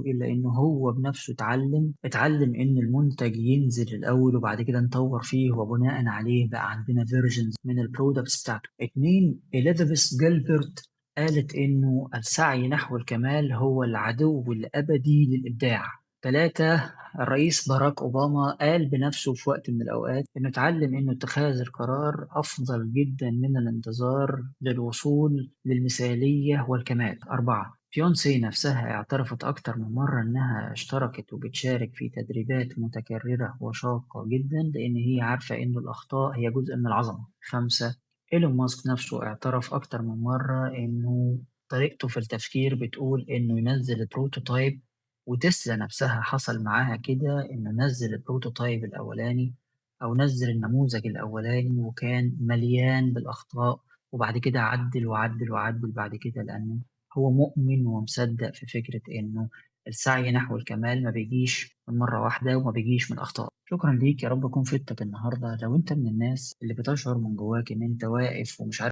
إلا إنه هو بنفسه اتعلم إن المنتج ينزل الأول وبعد كده نطور فيه وبناء عليه بقى عندنا فيرجنز من البرودكتس بتاعته. اتنين، إليزابيث جيلبرت قالت إنه السعي نحو الكمال هو العدو الأبدي للإبداع. ثلاثة، الرئيس باراك أوباما قال بنفسه في وقت من الأوقات إنه اتعلم إنه اتخاذ القرار أفضل جدا من الانتظار للوصول للمثالية والكمال. أربعة، بيونسي نفسها اعترفت أكتر من مرة إنها اشتركت وبتشارك في تدريبات متكررة وشاقة جدا لأن هي عارفة إن الأخطاء هي جزء من العظمة. خمسة، إيلون ماسك نفسه اعترف أكتر من مرة إنه طريقته في التفكير بتقول إنه ينزل البروتوتايب، وتسلا نفسها حصل معاها كده إنه نزل البروتوتايب الأولاني أو نزل النموذج الأولاني وكان مليان بالأخطاء، وبعد كده عدل وعدل وعدل بعد كده لأنه هو مؤمن ومصدق في فكرة إنه السعي نحو الكمال ما بيجيش من مرة واحدة وما بيجيش من أخطاء. شكرا ليك، يا رب أكون فدتك النهاردة. لو أنت من الناس اللي بتشعر من جواك إن أنت واقف ومش عارف